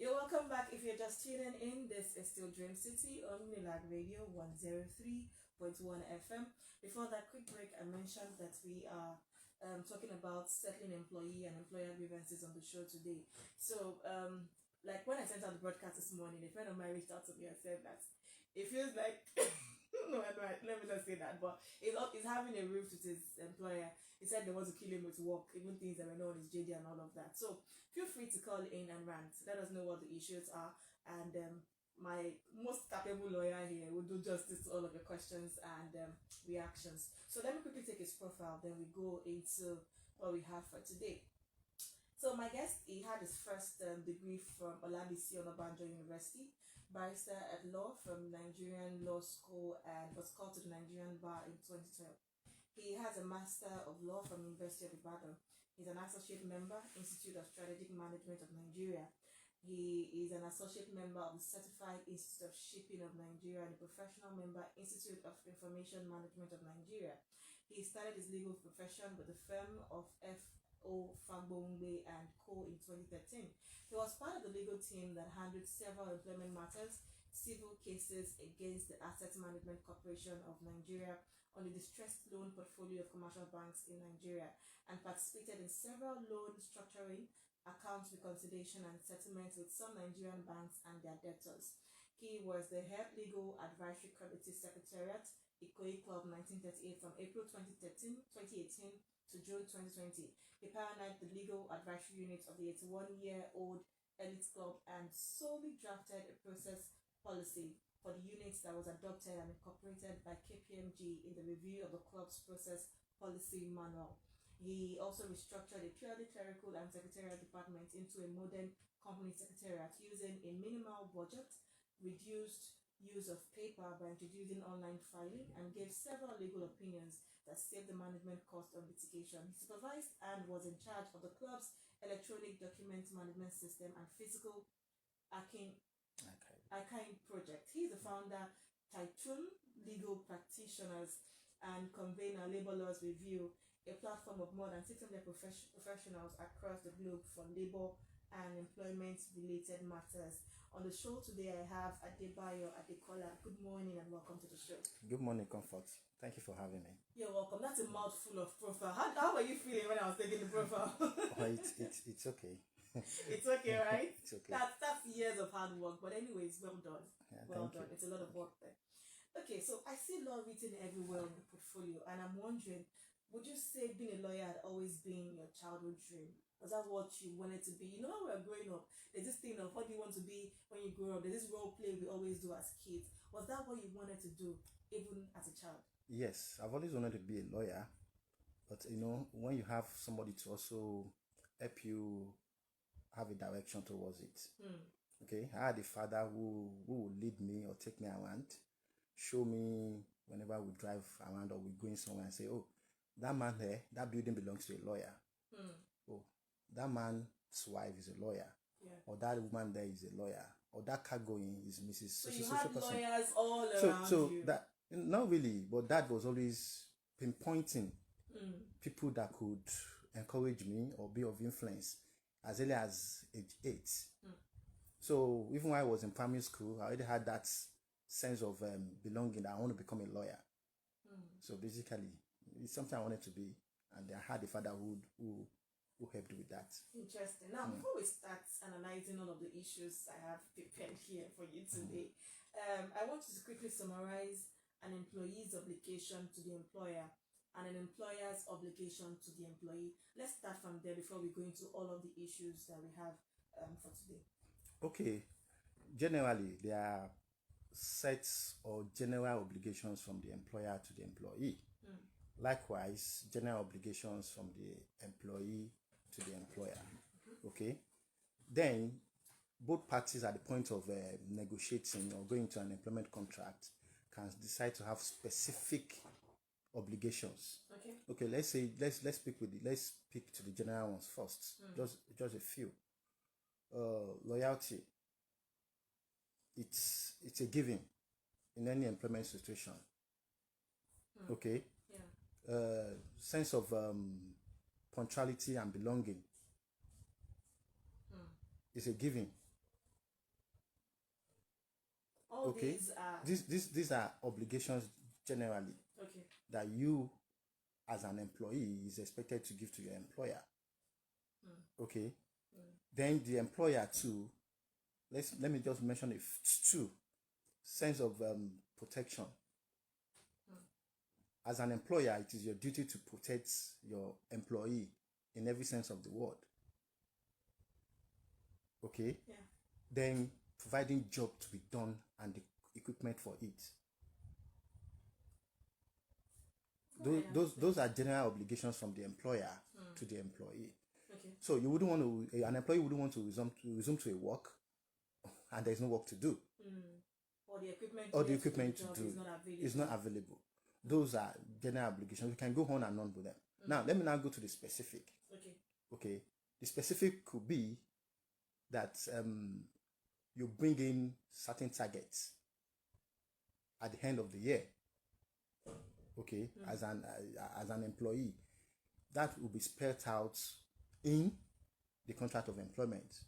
You're welcome back. If you're just tuning in, this is still Dream City on Unilag Radio 103.1 FM. Before that quick break, I mentioned that we are talking about settling employee and employer grievances on the show today. So, like when I sent out the broadcast this morning, a friend of mine reached out to me and said that it feels like no, let me not say that, but he's having a rift with his employer. He said they want to kill him with work, even things that we know on his JD and all of that. So feel free to call in and rant. Let us know what the issues are, and my most capable lawyer here will do justice to all of your questions and reactions. So let me quickly take his profile, then we go into what we have for today. So my guest, he had his first degree from Olabisi Onabanjo University, barrister at law from Nigerian Law School, and was called to the Nigerian bar in 2012. He has a Master of Law from University of Ibadan. He's an associate member, Institute of Strategic Management of Nigeria. He is an associate member of the Certified Institute of Shipping of Nigeria and a professional member, Institute of Information Management of Nigeria. He started his legal profession with the firm of F.O. Fagbongbe and Co. in 2013. He was part of the legal team that handled several employment matters, civil cases against the Asset Management Corporation of Nigeria on the distressed loan portfolio of commercial banks in Nigeria, and participated in several loan structuring, account reconciliation and settlements with some Nigerian banks and their debtors. He was the head legal advisory committee secretariat, Ikoyi Club 1938 from April 2018 to June 2020. He pioneered the legal advisory unit of the 81-year-old Elite Club and solely drafted a process policy for the units that was adopted and incorporated by KPMG in the review of the club's process policy manual. He also restructured a purely clerical and secretarial department into a modern company secretariat using a minimal budget, reduced use of paper by introducing online filing, and gave several legal opinions that saved the management cost on litigation. He supervised and was in charge of the club's electronic document management system and physical archiving project. He is the founder, Tycoon Legal Practitioners and convener Labor Laws Review, a platform of more than 600 professionals across the globe for labor and employment-related matters. On the show today, I have Adebayo, Adekola. Good morning and welcome to the show. Good morning, Comfort. Thank you for having me. You're welcome. That's a mouthful of profile. How were you feeling when I was taking the profile? It's okay. It's okay, right? It's okay. That's years of hard work, but anyways, well done. Yeah, well thank done. you. It's a lot of work there. Okay, so I see law written everywhere in the portfolio, and I'm wondering, would you say being a lawyer had always been your childhood dream? Was that what you wanted to be? You know, when we were growing up, there's this thing of what do you want to be when you grow up? There's this role play we always do as kids. Was that what you wanted to do even as a child? Yes, I've always wanted to be a lawyer, but you know, when you have somebody to also help you have a direction towards it. Okay, I had a father who would lead me or take me around, show me whenever we drive around or we going somewhere and say, oh, that man there, that building belongs to a lawyer. Oh, that man's wife is a lawyer. Yeah. Or that woman there is a lawyer. Or that car going is Mrs. So you had lawyers all around you. So that, not really, but Dad was always pinpointing people that could encourage me or be of influence as early as age 8. So even when I was in primary school, I already had that sense of belonging that I want to become a lawyer. So basically, it's something I wanted to be, and I had a father who helped with that. Interesting. Now, before we start analyzing all of the issues I have prepared here for you today, I want you to quickly summarize an employee's obligation to the employer and an employer's obligation to the employee. Let's start from there before we go into all of the issues that we have for today. Okay. Generally, there are sets or general obligations from the employer to the employee. Likewise, general obligations from the employee to the employer. Okay. Then, both parties at the point of negotiating or going to an employment contract can decide to have specific obligations. Okay. Let's say let's speak to the general ones first. Just a few. Loyalty. It's a given in any employment situation. Okay. Yeah. Sense of punctuality and belonging is a given All Okay. these are These are obligations generally okay. that you as an employee is expected to give to your employer. Okay. Then the employer too, let me just mention it two sense of protection. As an employer, it is your duty to protect your employee in every sense of the word. Okay. Yeah. Then providing job to be done and the equipment for it. Those are general obligations from the employer to the employee. Okay. So you wouldn't want to, an employee wouldn't want to resume to a work and there's no work to do. Or the equipment to do is not available. Those are general obligations. We can go on and on with them. Now, let me now go to the specific. Okay. The specific could be that you bring in certain targets at the end of the year. Okay, as an employee, that will be spelled out in the contract of employment.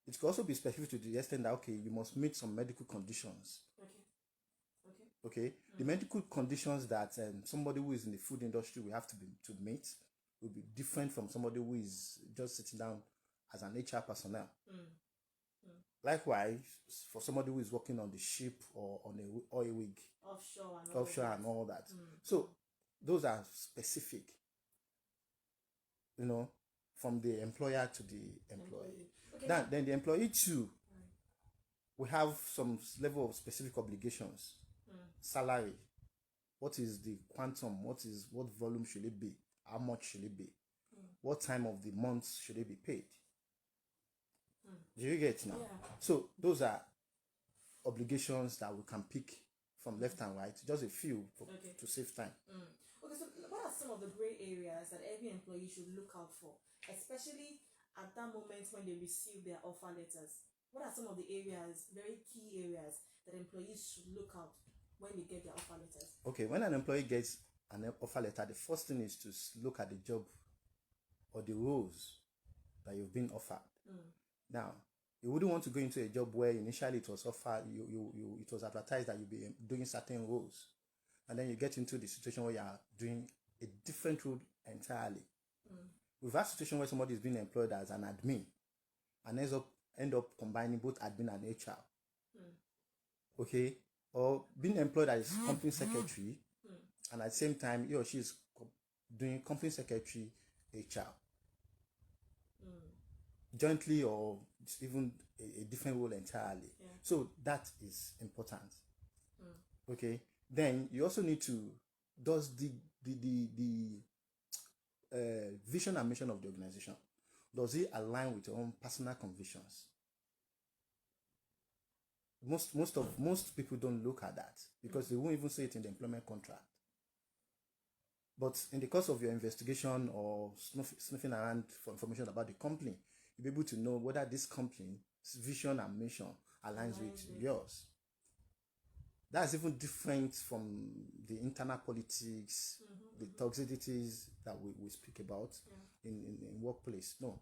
It could also be specific to the extent that you must meet some medical conditions. Okay. The medical conditions that somebody who is in the food industry will have to meet will be different from somebody who is just sitting down as an HR personnel. Likewise, for somebody who is working on the ship or on a oil rig, offshore and all that. So those are specific, from the employer to the employee. Okay. Then the employee too, we have some level of specific obligations. Salary, what is the quantum, what volume should it be, how much should it be, what time of the month should it be paid. Do you get now? Yeah. So those are obligations that we can pick from left and right, just a few to save time. Okay, so what are some of the gray areas that every employee should look out for, especially at that moment when they receive their offer letters? What are some of the areas, very key areas, that employees should look out when they get their offer letters? Okay, when an employee gets an offer letter, the first thing is to look at the job or the roles that you've been offered. Now, you wouldn't want to go into a job where initially it was offered, it was advertised that you'll be doing certain roles, and then you get into the situation where you are doing a different role entirely. We've had a situation where somebody is being employed as an admin and end up combining both admin and HR. Okay, or being employed as company secretary, and at the same time he or she is doing company secretary HR. Jointly, or even a different role entirely. Yeah. So that is important. Okay. Then you also need to, does the vision and mission of the organization, does it align with your own personal convictions? Most people don't look at that because they won't even say it in the employment contract. But in the course of your investigation or sniffing around for information about the company, you'll be able to know whether this company's vision and mission aligns with yours. That's even different from the internal politics, the toxicities that we speak about in workplace. No,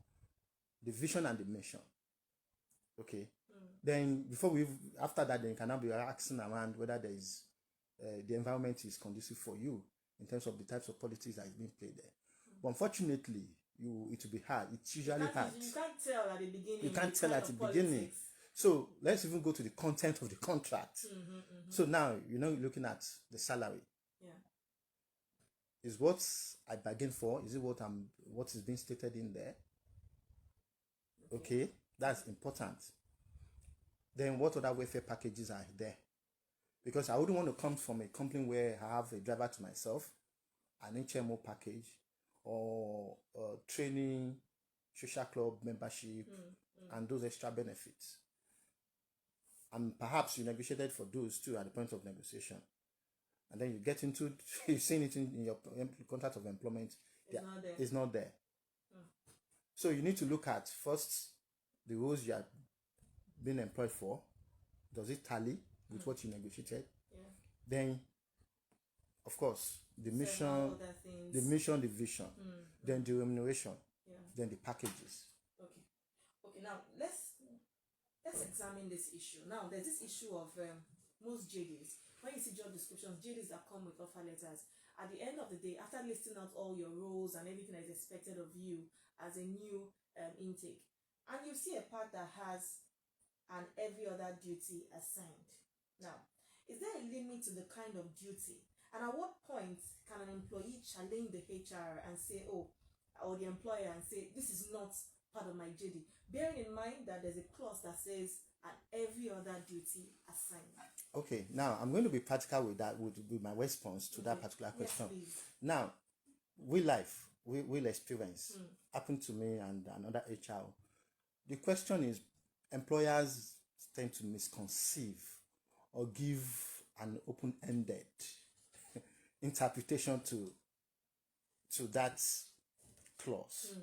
the vision and the mission. Okay. Then after that, then you can now be asking around whether there is the environment is conducive for you in terms of the types of politics that is being played there. But unfortunately, it will be hard. It's usually hard. You can't tell at the beginning. You can't tell at the beginning. So let's even go to the content of the contract. So now, you're looking at the salary. Yeah. Is what I bargained for, is it what is being stated in there? Okay, that's important. Then what other welfare packages are there? Because I wouldn't want to come from a company where I have a driver to myself, an HMO package, or training, social club membership, and those extra benefits. And perhaps you negotiated for those too at the point of negotiation. And then you get into, you've seen it in your contract of employment. It's not there. So you need to look at first the roles you are being employed for. Does it tally with what you negotiated? Yeah. Then, of course, the mission, the vision, then the remuneration, then the packages. Okay. Now let's examine this issue. Now, there's this issue of most JDs. When you see job descriptions, JDs that come with offer letters, at the end of the day, after listing out all your roles and everything that is expected of you as a new intake, and you see a part that has an every other duty assigned. Now, is there a limit to the kind of duty? And at what point can an employee challenge the HR and say, oh, or the employer and say, this is not part of my JD, bearing in mind that there's a clause that says and every other duty assigned? Okay, now I'm going to be practical with that, with my response to that particular question. Yes, now, will experience happened to me and another HR. The question is, employers tend to misconceive or give an open-ended interpretation to that clause,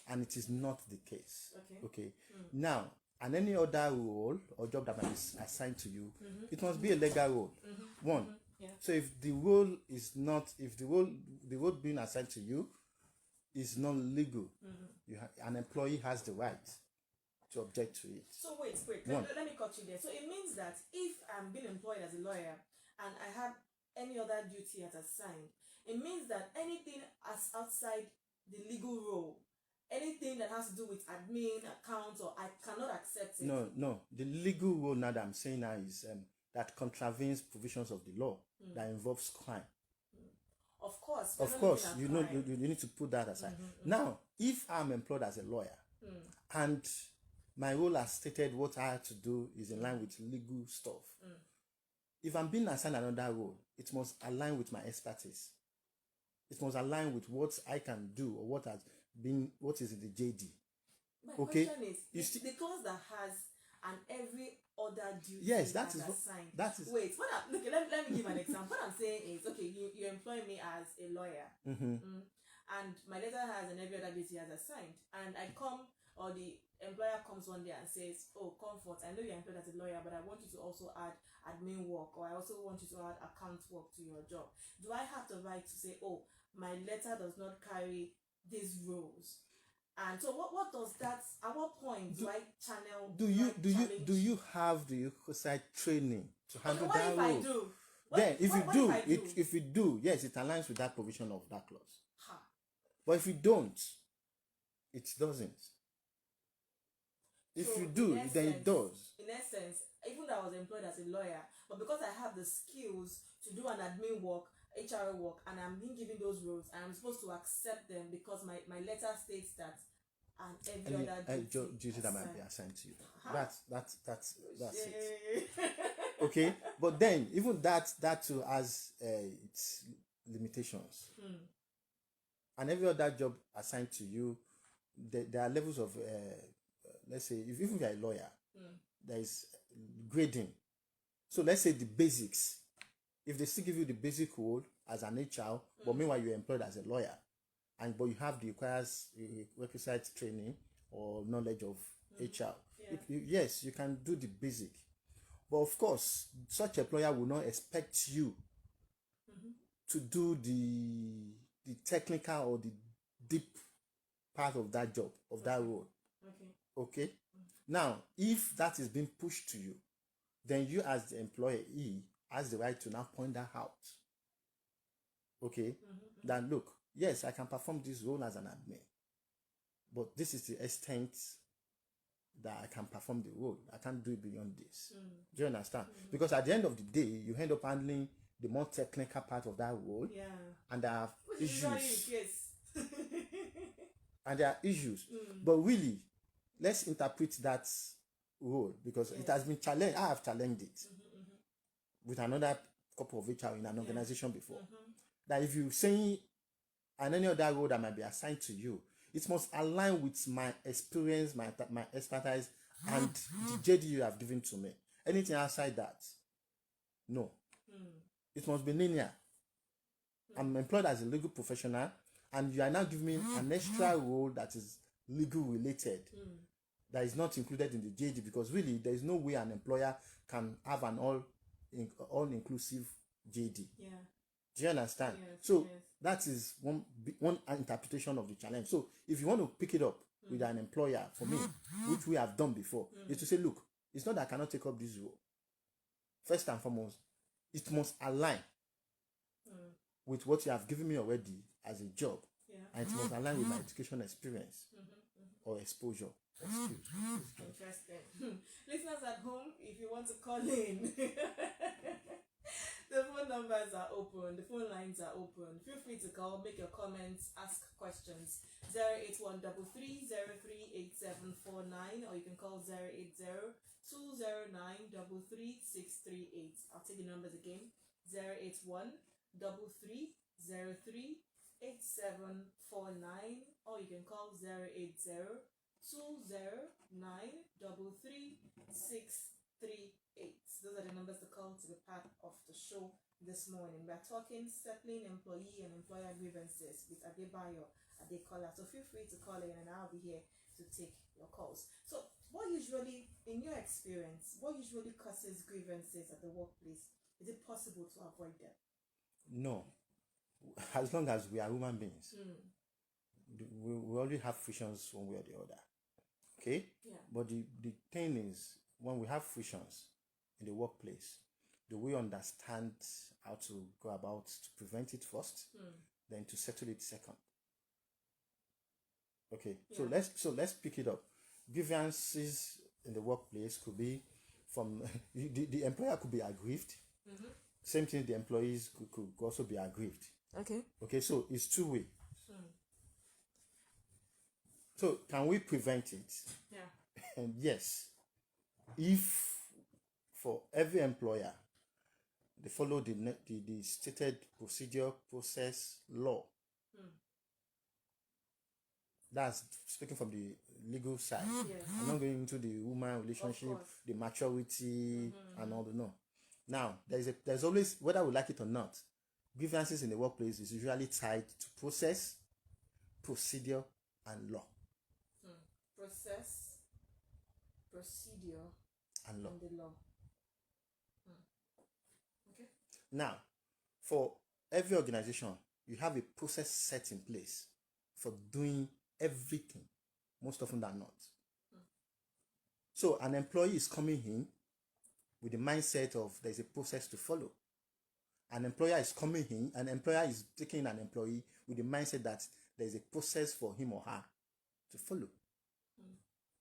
and it is not the case. Okay. Now, and any other role or job that might be assigned to you, it must be a legal role. One. Yeah. So if the role is not, if the role being assigned to you is not legal, an employee has the right to object to it. So wait. Let me cut you there. So it means that if I'm being employed as a lawyer and I have any other duty as assigned, it means that anything as outside the legal role, anything that has to do with admin, accounts, or I cannot accept it. No. The legal role now that I'm saying now is that contravenes provisions of the law that involves crime. Of course. You need to put that aside. Now, if I'm employed as a lawyer and my role as stated what I have to do is in line with legal stuff, if I'm being assigned another role, it must align with my expertise. It must align with what I can do or what is in the JD. My question is, the clause that has an every other duty. Yes, that is assigned. That is. Wait, let me give an example. What I'm saying is, okay, you employ me as a lawyer, and my letter has an every other duty as assigned, and I come, or the employer comes one day and says, oh, Comfort, I know you're employed as a lawyer, but I want you to also add admin work, or I also want you to add account work to your job. Do I have the right to say, oh, my letter does not carry these roles? And so what does that, at what point do I channel? Do you have the requisite training to handle that role? If I do? Then if you do, yes, it aligns with that provision of that clause. But if you don't, it doesn't. If you do, then it does. In essence, even though I was employed as a lawyer, but because I have the skills to do an admin work, HR work, and I'm being given those roles, and I'm supposed to accept them because my letter states that every other duty that might be assigned to you. That's it. Okay, but then even that too has its limitations. And every other job assigned to you, there are levels of let's say if you're a lawyer, there is grading. So let's say the basics. If they still give you the basic role as an HR, but meanwhile you're employed as a lawyer, but you have the requisite training or knowledge of HR, yes, you can do the basic. But of course, such employer will not expect you to do the technical or the deep part of that job, of that role. Okay. Now, if that is being pushed to you, then you as the employee has the right to now point that out. Okay. That look, yes, I can perform this role as an admin, but this is the extent that I can perform the role. I can't do it beyond this. Do you understand? Because at the end of the day, you end up handling the more technical part of that role, and there are issues. And there are issues. But really, let's interpret that role, because it has been challenged. I have challenged it with another couple of HR in an organization before. That if you say and any other role that might be assigned to you, it must align with my experience, my expertise, and the JD you have given to me. Anything outside that, no. It must be linear. I'm employed as a legal professional, and you are now giving me an extra role that is legal related, that is not included in the JD, because really there is no way an employer can have an all-inclusive JD. Do you understand? That is one interpretation of the challenge. So if you want to pick it up with an employer, for me, which we have done before, is to say, look, It's not that I cannot take up this role. First and foremost, it must align with what you have given me already as a job. Yeah. And it must align with my education experience or exposure. Interesting. Listeners at home, if you want to call in, the phone numbers are open, the phone lines are open. Feel free to call, make your comments, ask questions. 08133038749, or you can call 080-209-33638. I'll take the numbers again. 081-3303-8749, or you can call 080-209-33638. Those are the numbers to call to be part of the show this morning. We are talking settling employee and employer grievances with Adebayo, Adekola. So feel free to call in and I'll be here to take your calls. So what usually, in your experience, what usually causes grievances at the workplace? Is it possible to avoid them? No. As long as we are human beings, we already have frictions one way or the other. Okay? Yeah. But the thing is, when we have frictions in the workplace, do we understand how to go about to prevent it first, then to settle it second? Okay. Yeah. So let's pick it up. Grievances in the workplace could be from the employer could be aggrieved. Same thing, the employees could also be aggrieved. Okay, so it's two-way. So can we prevent it? Yeah. And yes, if for every employer they follow the stated procedure, process, law. That's speaking from the legal side. Yes. I'm not going into the human relationship, the maturity, and all the no. Now, there's always, whether we like it or not, grievances in the workplace is usually tied to process, procedure, and law. Process, procedure, and law. and the law. Okay. Now, for every organization, you have a process set in place for doing everything, most often than not. So an employee is coming in with the mindset of there's a process to follow. An employer is coming in, an employer is taking an employee with the mindset that there's a process for him or her to follow.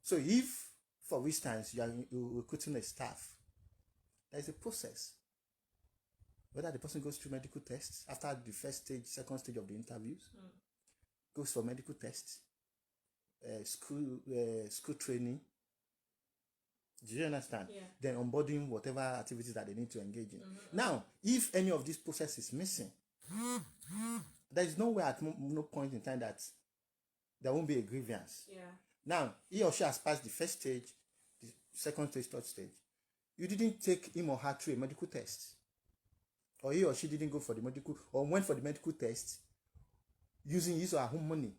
So if, for instance, you're recruiting a staff, there's a process. Whether the person goes through medical tests after the first stage, second stage of the interviews, goes for medical tests, school training. Do you understand? Yeah. Then onboarding whatever activities that they need to engage in. Now, if any of this process is missing, there is nowhere at no point in time that there won't be a grievance. Yeah. Now, he or she has passed the first stage, the second stage, third stage. You didn't take him or her through a medical test. Or he or she didn't go for the medical, or went for the medical test using his or her own money.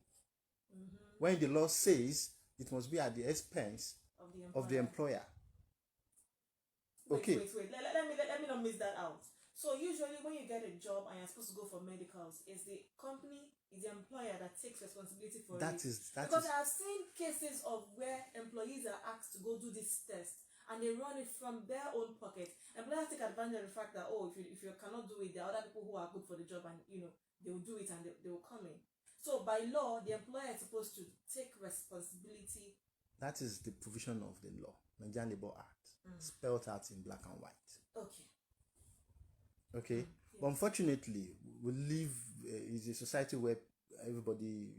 When the law says it must be at the expense of the employer. Okay. Wait. Let me not miss that out. So usually when you get a job and you're supposed to go for medicals, it's the company, it's the employer that takes responsibility for it. Because I've seen cases of where employees are asked to go do this test and they run it from their own pocket. Employers take advantage of the fact that, oh, if you cannot do it, there are other people who are good for the job and they will do it and they will come in. So by law, the employer is supposed to take responsibility. That is the provision of the law, Nigerian Labour Act, spelled out in black and white. Okay. But unfortunately, we live in a society where everybody,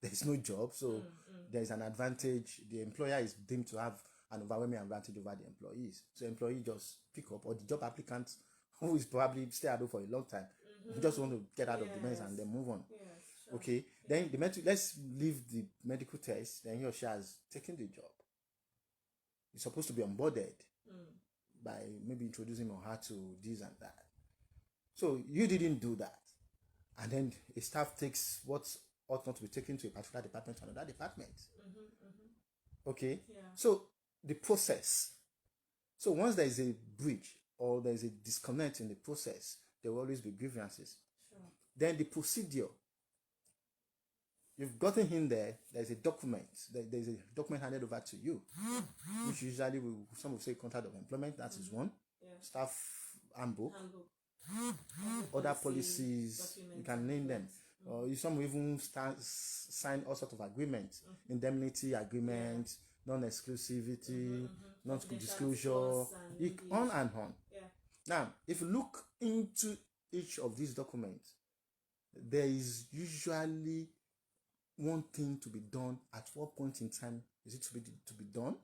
there's no job, so there's an advantage. The employer is deemed to have an overwhelming advantage over the employees. So employee just pick up, or the job applicant who is probably stay at home for a long time, just want to get out of the mess and then move on. Sure. Okay. Then let's leave the medical test. Then he or she has taken the job. He's supposed to be onboarded by maybe introducing him or her to this and that. So you didn't do that, and then a staff takes what ought not to be taken to a particular department to another department. Okay. Yeah. So the process. So once there is a breach or there is a disconnect in the process, there will always be grievances. Sure. Then the procedure. You've gotten in there. There's a document. There's a document handed over to you, which usually some will say contract of employment. That is one. Yeah. Staff handbook. Other policies. Documents, You can name them. Or some will even sign all sorts of agreements, indemnity agreements, non-exclusivity, non-disclosure, on and on. Yeah. Now, if you look into each of these documents, there is usually one thing to be done. At what point in time is it to be done?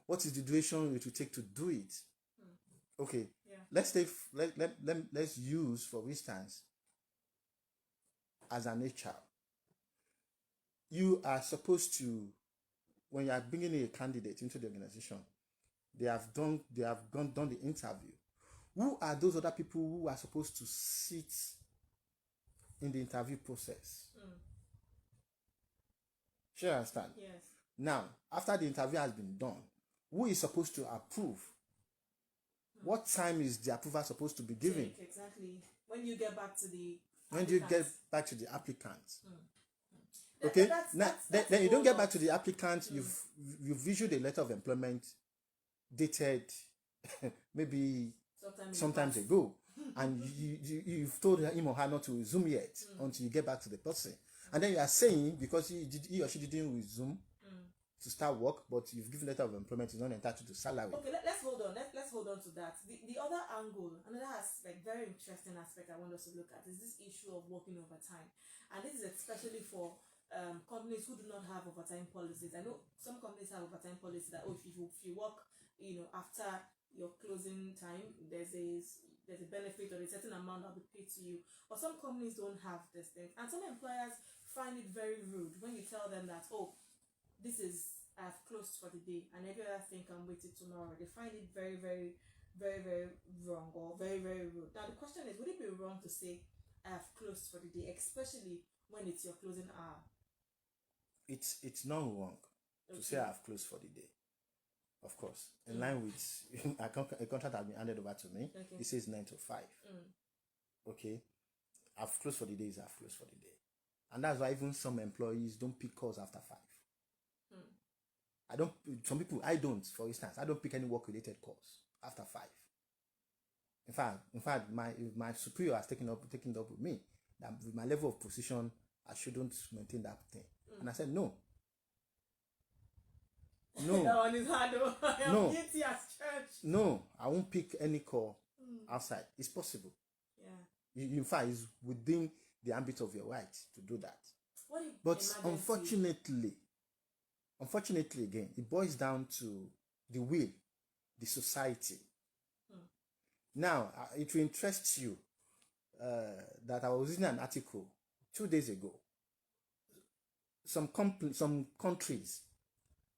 What is the duration it will take to do it? Okay, yeah. Let's use, for instance, as an HR, you are supposed to, when you are bringing a candidate into the organization, they have done the interview. Who are those other people who are supposed to sit in the interview process? Sure, you understand? Yes. Now, after the interview has been done, who is supposed to approve? What time is the approval supposed to be given? Exactly. When you get back to the applicant. Okay. Then you don't get back to the applicant. You've issued a letter of employment dated maybe sometimes ago, and you've told him or her not to resume yet until you get back to the person, and then you are saying because he or she didn't resume to start work, but you've given letter of employment, is not entitled to salary. Okay, let's hold on. Let's hold on to that. The other angle, another aspect, very interesting aspect I want us to look at is this issue of working overtime, and this is especially for companies who do not have overtime policies. I know some companies have overtime policies that if you work, after your closing time, there's a benefit or a certain amount that will be paid to you. But some companies don't have this thing, and some employers find it very rude when you tell them that, I've closed for the day, and every other thing can wait till tomorrow. They find it very, very, very, very wrong or very, very rude. Now the question is, would it be wrong to say I have closed for the day, especially when it's your closing hour? It's not wrong to say I have closed for the day. Of course, in line with a contract has been handed over to me. Okay. It says 9 to 5. Okay, I've closed for the day. I've closed for the day, and that's why even some employees don't pick calls after 5. Some people, I don't, for instance, I don't pick any work-related calls after 5. In fact, my superior has taken it up with me that with my level of position, I shouldn't maintain that thing. And I said, no. That one is hard. I am guilty as church. No, I won't pick any call outside. It's possible. Yeah. In fact, it's within the ambit of your right to do that. But unfortunately, again, it boils down to the will, the society. Now, it will interest you that I was reading an article 2 days ago. Some countries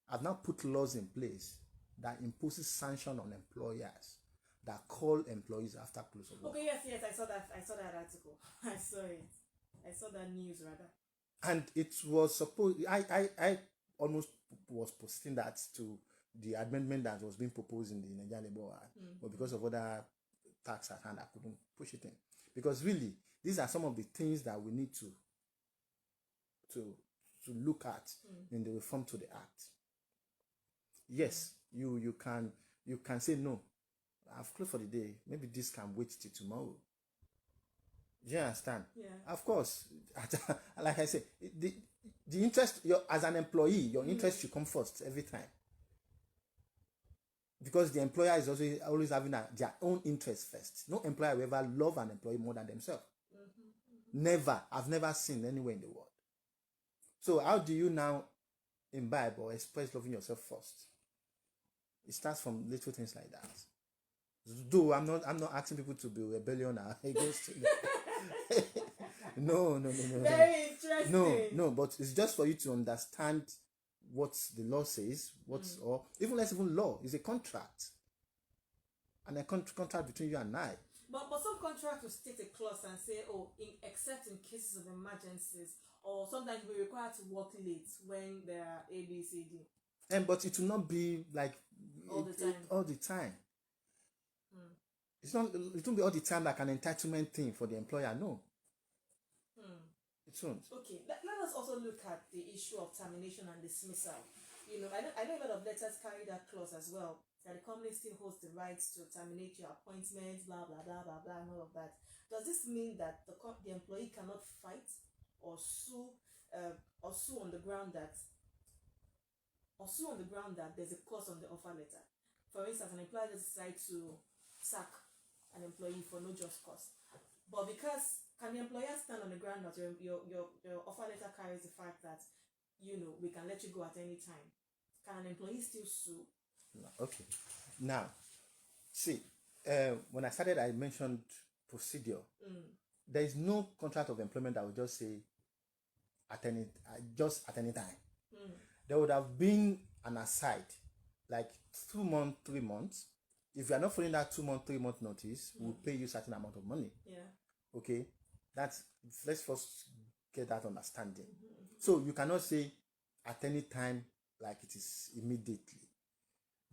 have now put laws in place that imposes sanction on employers that call employees after close of work. Okay, yes, I saw that article. I saw it. I saw that news rather. And it was supposed. I almost was posting that to the amendment that was being proposed in the Nigerian Labour Act, but because of other tax at hand, I couldn't push it in. Because really, these are some of the things that we need to look at in the reform to the act. Yes, you can say no. I've closed for the day. Maybe this can wait till tomorrow. Do you understand? Yeah. Of course, like I said, the interest, as an employee, your interest should come first every time. Because the employer is also always having their own interest first. No employer will ever love an employee more than themselves. Never. I've never seen anywhere in the world. So how do you now imbibe or express loving yourself first? It starts from little things like that. Though I'm not asking people to be rebellion against No. Very interesting. No, but it's just for you to understand what the law says, or even less even law is a contract. And a contract between you and I. But some contracts will state a clause and say, except in cases of emergencies, or sometimes we're required to work late when there are A, B, C, D. But it will not be like all the time. It won't be all the time like an entitlement thing for the employer. No. It It won't. Okay, let us also look at the issue of termination and dismissal. I know a lot of letters carry that clause as well, that the company still holds the rights to terminate your appointment, blah, blah, blah, blah, blah, and all of that. Does this mean that the employee cannot fight or sue on the ground that there's a clause on the offer letter? For instance, an employer decides to sack an employee for no just cause. But because can the employer stand on the ground that your offer letter carries the fact that we can let you go at any time? Can an employee still sue? Okay. Now, see, when I started, I mentioned procedure. There is no contract of employment that will just say at any time. There would have been an aside, like 2 months, 3 months. If you are not following that 2 month, 3 month notice, we'll pay you a certain amount of money. Yeah. Okay, let's first get that understanding. So you cannot say at any time like it is immediately.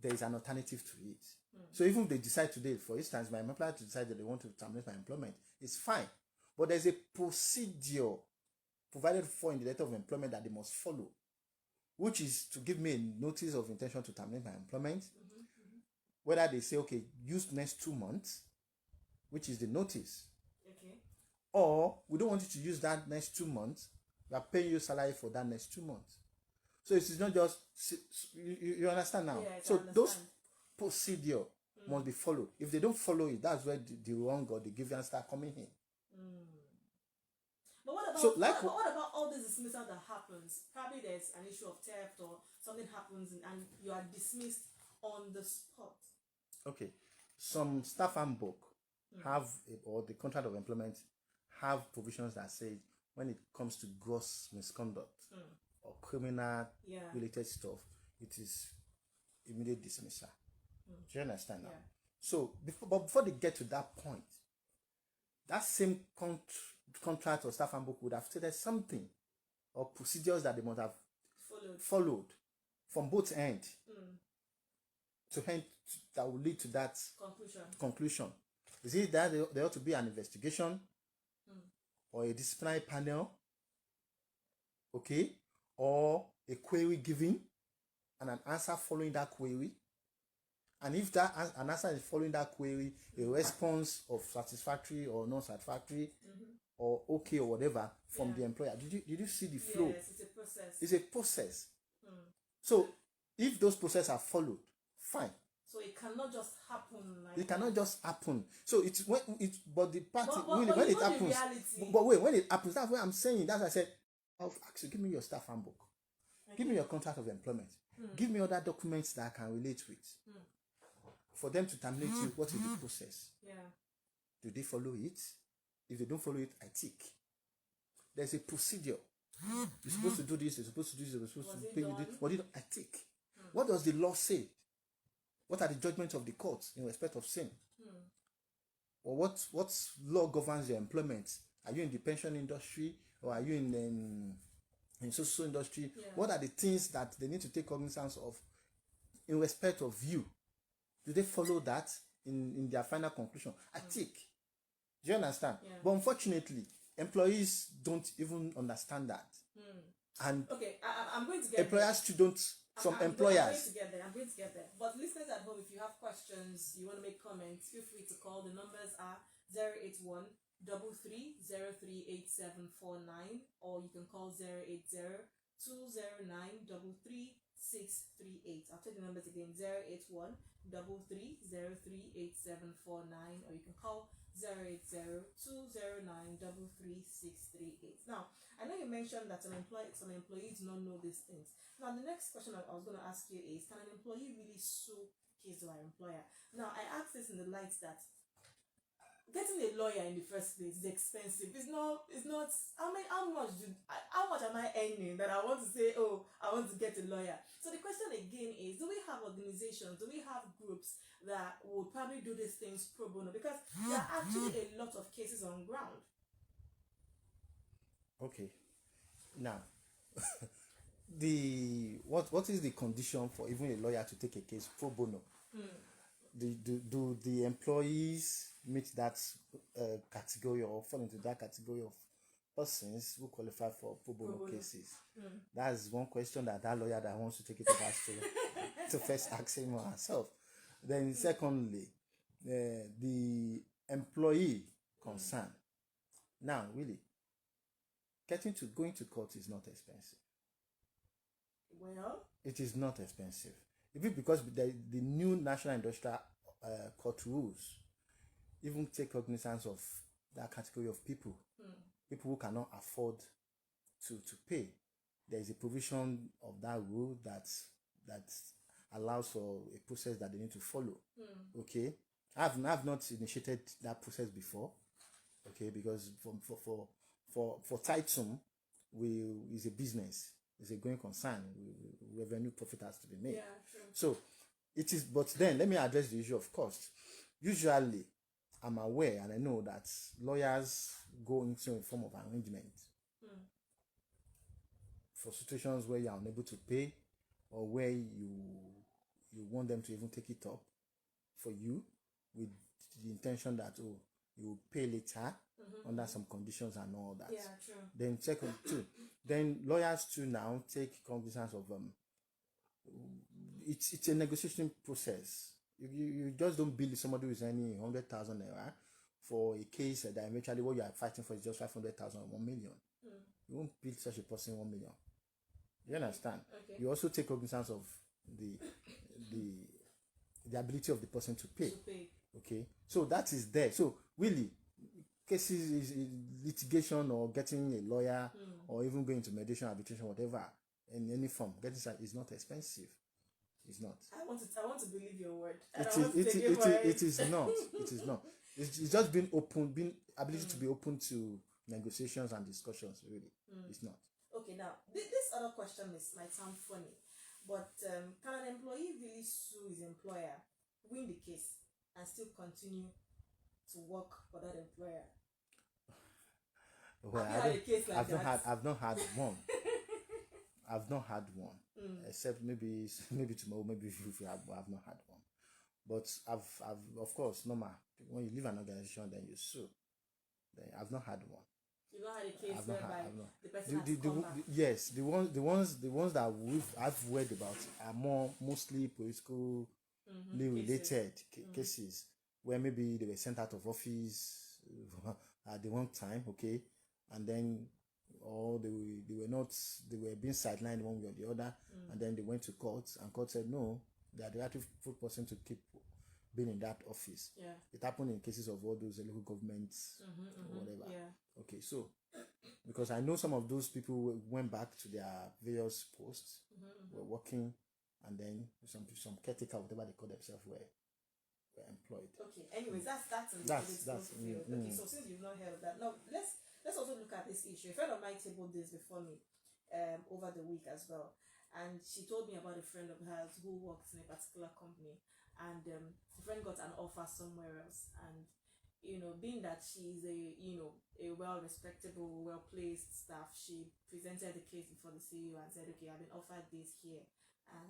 There is an alternative to it. So even if they decide today, for instance, my employer to decide that they want to terminate my employment, it's fine. But there's a procedure provided for in the letter of employment that they must follow, which is to give me a notice of intention to terminate my employment. Whether they say, okay, use next 2 months, which is the notice. Okay. Or we don't want you to use that next 2 months. We are paying you salary for that next 2 months. So it is not just you understand now. Yes, so I understand. Those procedure must be followed. If they don't follow it, that's where the wrong or the grievance start coming in. But what about what about all this dismissal that happens? Probably there's an issue of theft or something happens and you are dismissed on the spot. Okay, some staff handbook have or the contract of employment have provisions that say when it comes to gross misconduct or criminal related stuff, it is immediate dismissal. Do you understand now? Yeah. So before they get to that point, that same contract or staff handbook would have stated something or procedures that they must have followed from both ends that will lead to that conclusion. Is it that there ought to be an investigation or a disciplinary panel, okay, or a query given and an answer following that query? And if an answer is following that query, a response of satisfactory or non-satisfactory or okay or whatever from the employer. Did you see the flow? Yes, it's a process. It's a process. So if those processes are followed, fine. So it cannot just happen like it cannot just happen. So it's when it but the party when it happens. But wait, when it happens, that's what I'm saying. That's why I said, I'll ask you, give me your staff handbook. Okay. Give me your contract of employment. Give me other documents that I can relate with. For them to terminate you, what is the process? Yeah. Do they follow it? If they don't follow it, I tick. There's a procedure. You're supposed to do this, you're supposed to do this, you're supposed to pay you this. What did I tick? What does the law say? What are the judgments of the courts in respect of sin? Or what law governs your employment? Are you in the pension industry or are you in social industry? Yeah. What are the things that they need to take cognizance of in respect of you? Do they follow that in their final conclusion? I tick. Do you understand? Yeah. But unfortunately, employees don't even understand that. And okay, I'm going to get employers too don't. Some employers. I'm going to get there. But listeners at home, if you have questions, you want to make comments, feel free to call. The numbers are 081 33038749, or you can call 080 209 33638. I'll take the numbers again: 081 333038749, or you can call 080 209 33638. Now, I know you mentioned that some employees do not know these things. Now, the next question I was going to ask you is, can an employee really sue his or her employer? Now, I ask this in the light that getting a lawyer in the first place is expensive. It's not. I mean, how much am I earning that I want to say, oh, I want to get a lawyer? So the question again is, do we have organizations, do we have groups that would probably do these things pro bono? Because there are actually a lot of cases on ground. Okay, now what is the condition for even a lawyer to take a case pro bono? Do the employees meet that category or fall into that category of persons who qualify for pro bono cases. Mm. That's one question that lawyer that wants to take it over to first ask him or herself. Then secondly, the employee concern. Now, really, going to court is not expensive. Well, it is not expensive. Even because the new National Industrial Court rules even take cognizance of that category of people, people who cannot afford to pay. There is a provision of that rule that allows for a process that they need to follow. Okay, I've not initiated that process before. Okay, because for Titan, is a business, it's a going concern. Revenue profit has to be made. Yeah, true. So it is. But then let me address the issue of cost. Usually, I'm aware and I know that lawyers go into a form of arrangement for situations where you are unable to pay, or where you want them to even take it up for you with the intention that you will pay later under some conditions and all that. Yeah, true. Then second too, then lawyers too now take cognizance of it's a negotiation process. You just don't bill somebody who is earning 100,000 naira for a case that eventually what you are fighting for is just 500,000 or 1 million. You won't bill such a person 1 million. You understand? Okay. You also take cognizance of the ability of the person to pay. Okay, so that is there. So really, cases is litigation or getting a lawyer or even going to mediation, arbitration, whatever, in any form, getting is not expensive. It's not. I want to believe your word. It is not. It is not. It's just being ability to be open to negotiations and discussions. Really, it's not. Okay, now this other question might sound funny, but can an employee really sue his employer, win the case, and still continue to work for that employer? Well, I've not had one. I've not had one, except maybe tomorrow, maybe if you have. I've not had one, but I've of course, normal. When you leave an organization, then you sue. Then I've not had one. You've not had a case whereby the person has come back? Yes, the ones that I've read about are mostly politically related cases where maybe they were sent out of office at the wrong time, okay, and then or they were being sidelined one way or the other, and then they went to court and court said no, they are the rightful person to keep being in that office. Yeah. It happened in cases of all those local governments or whatever. Yeah. Okay, so because I know some of those people went back to their various posts, were working, and then some caretaker, whatever they call themselves, were employed. Okay. Anyways, that's field. Okay, so since you've not heard of that, now let's also look at this issue. A friend of mine tabled this before me over the week as well, and she told me about a friend of hers who works in a particular company, and the friend got an offer somewhere else, and being that she's a well-respectable, well-placed staff, she presented the case before the CEO and said, okay, I've been offered this here, and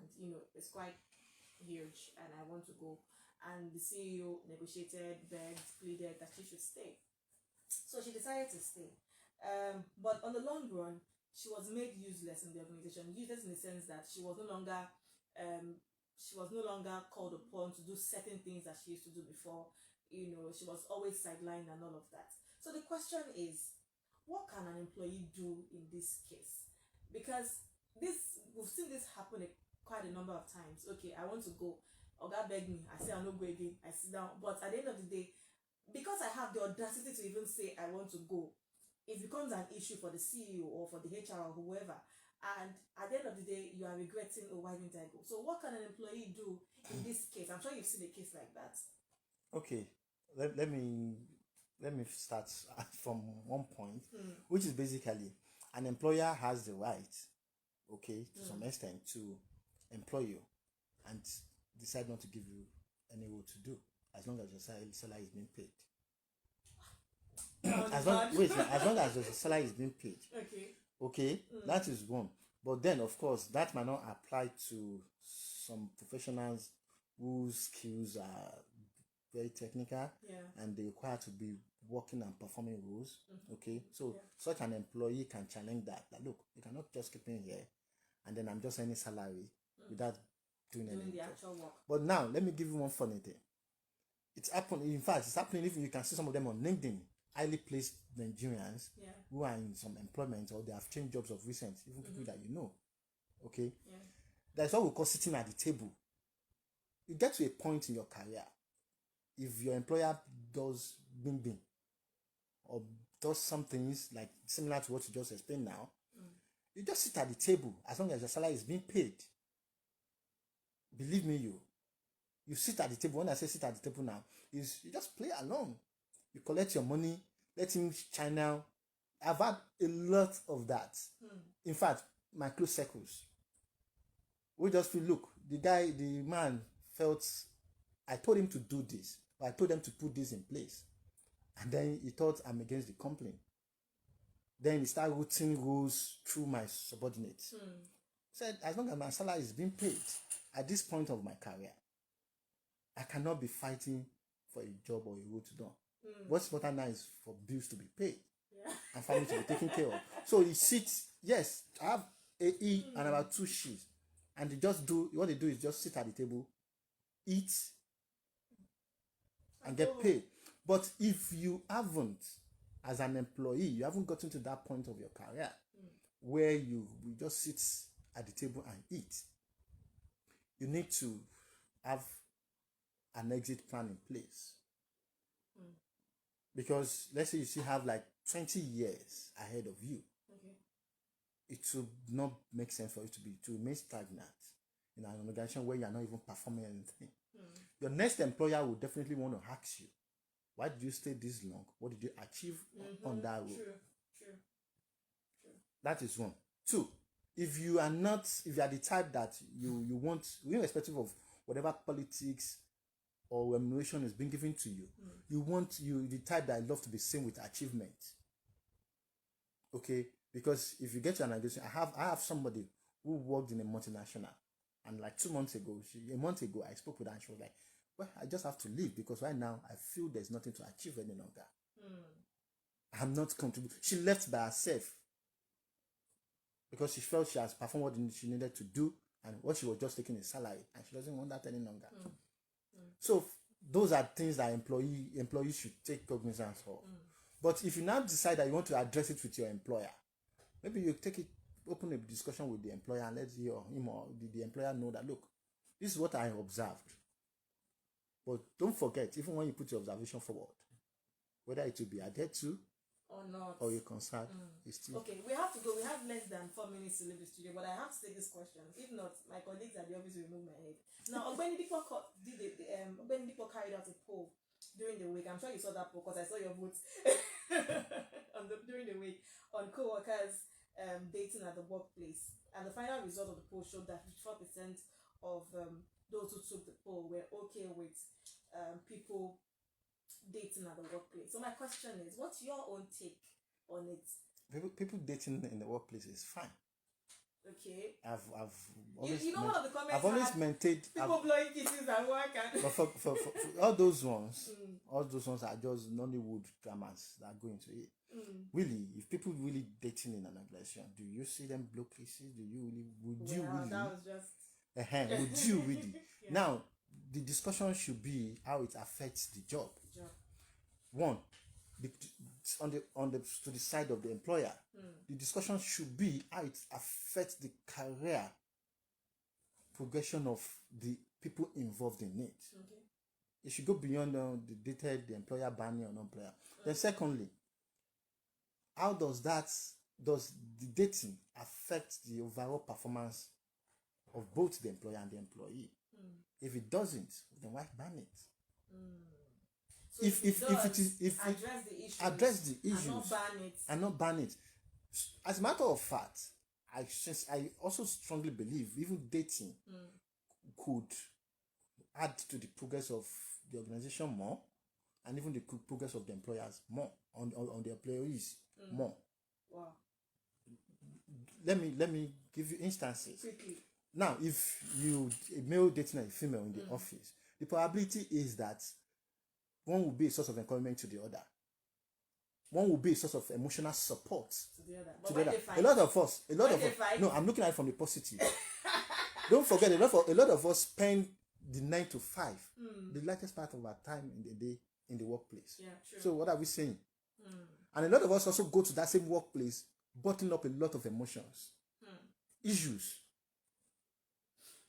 it's quite huge, and I want to go. And the CEO negotiated, begged, pleaded that she should stay. So she decided to stay. But on the long run, she was made useless in the organization. Useless in the sense that she was no longer called upon to do certain things that she used to do before. She was always sidelined and all of that. So the question is, what can an employee do in this case? Because we've seen this happen quite a number of times. Okay, I want to go. Oga beg me. I say I'll not go again. I sit down. But at the end of the day, because I have the audacity to even say I want to go, it becomes an issue for the CEO or for the HR or whoever. And at the end of the day, you are regretting, oh, why didn't I go? So what can an employee do in this case? I'm sure you've seen a case like that. Okay, let me start from one point, which is basically an employer has the right, okay, to some extent, to employ you and decide not to give you any work to do as long as your salary is being paid. As long as your salary is being paid. Okay, that is one. But then, of course, that might not apply to some professionals whose skills are very technical, Yeah. and they require to be working and performing roles. Mhm. Okay, so Yeah. such an employee can challenge that. That look, you cannot just keep me here, and then I'm just earning salary without doing Doing any the job. actual work. But now, let me give you one funny thing. It's happening. In fact, it's happening. If you can see some of them on LinkedIn, highly placed Nigerians Yeah. who are in some employment or they have changed jobs of recent, even people that you know. Okay, Yeah. that's what we call sitting at the table. You get to a point in your career, if your employer does bing bing or does some things like similar to what you just explained now, you just sit at the table as long as your salary is being paid. Believe me, you sit at the table. When I say sit at the table now, is you just play along. You collect your money, let him channel. I've had a lot of that. In fact, my close circles, we just feel, look, the man felt I told him to do this, or I told them to put this in place, and then he thought I'm against the company. Then he started routing rules through my subordinates. Said, as long as my salary is being paid at this point of my career, I cannot be fighting for a job or a role to do. What's important now is for bills to be paid and family to be taken care of. So he sits, yes, I have AE and about 2 sheets, and they just do what they do is just sit at the table, eat, and get paid. But if you haven't, as an employee, you haven't gotten to that point of your career where you just sit at the table and eat, you need to have an exit plan in place. Because let's say you still have like 20 years ahead of you. It would not make sense for you to remain stagnant in an organization where you are not even performing anything. Your next employer will definitely want to ask you, why did you stay this long? What did you achieve on that role? True. That is one. Two, if you are the type that you want, irrespective of whatever politics or remuneration is being given to you, you the type that love to be seen with achievement. Okay, because if you get to an organization, I have somebody who worked in a multinational, and like a month ago, I spoke with her and she was like, well, I just have to leave because right now I feel there's nothing to achieve any longer. I'm not contributing. She left by herself because she felt she has performed what she needed to do, and what she was just taking a salary, and she doesn't want that any longer. So those are things that employees should take cognizance of. But if you now decide that you want to address it with your employer, maybe you open a discussion with the employer and let him or the employer know that, look, this is what I observed. But don't forget, even when you put your observation forward, whether it will be adhered to or not, or you're concerned, it's still... Okay, we have to go. We have less than 4 minutes to leave the studio, but I have to take this question. If not, my colleagues at the office will remove my head. Now, Ogbeni Dipo carried out a poll during the week. I'm sure you saw that poll because I saw your votes during the week on co-workers dating at the workplace. And the final result of the poll showed that 54% of those who took the poll were okay with people dating at the workplace. So my question is, what's your own take on it? People dating in the workplace is fine. Okay. I've always one of the comments I've always maintained people blowing kisses at work and but for all those ones are just Nollywood dramas that go into it. Really, if people really dating in an organization, do you see them blow kisses? Would you really? That was just would you really? Yeah. Now the discussion should be how it affects the job. One, to the side of the employer, the discussion should be how it affects the career progression of the people involved in it. Okay. It should go beyond the employer banning or non-employer. Then secondly, how does the dating affect the overall performance of both the employer and the employee? If it doesn't, then why ban it? So if it address the issues and not ban it. As a matter of fact, I also strongly believe even dating could add to the progress of the organization more, and even the progress of the employers more on the employees more. Wow. Let me give you instances. Quickly. Now, if a male dating a female in the office, the probability is that One will be a source of encouragement to the other. One will be a source of emotional support to the other. to the other. A lot of us, no, I'm looking at it from the positive. Don't forget, a lot of us spend the 9 to 5, the largest part of our time in the day in the workplace. Yeah, true. So what are we saying? And a lot of us also go to that same workplace, bottling up a lot of emotions, issues.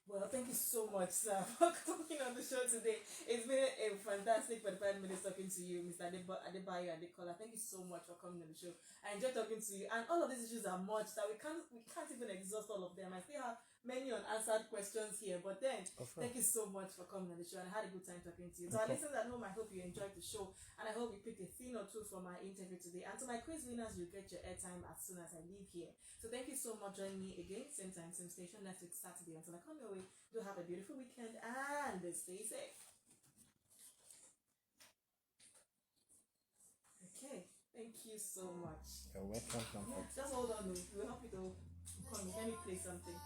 Well, thank you so much, sir, for coming on the show today. It's been a fantastic 45 minutes talking to you, Mr. Adebayo and Adekola. Thank you so much for coming on the show. I enjoyed talking to you, and all of these issues are much that we can't even exhaust all of them. I still have many unanswered questions here, but then thank you so much for coming on the show, and I had a good time talking to you. To our listeners at home, I hope you enjoyed the show, and I hope you picked a thing or two from our interview today. And to my quiz winners, you get your airtime as soon as I leave here. So thank you so much. Join me again, same time, same station, next week Saturday. Until I come your way, do have a beautiful weekend and stay safe. Okay, thank you so much. You're welcome. Just hold on, we'll help you to come. Let me play something.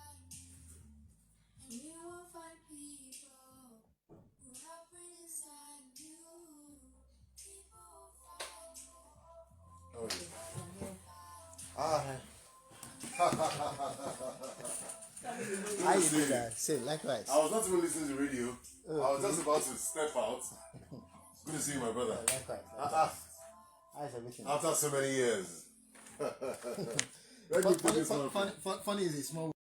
You will find people who have inside you. People find you. Okay. I did that. Say likewise. I was not even listening to the radio. I was just about to step out. Good to see you, my brother. Likewise. How's everything? After so many years. Funny is a small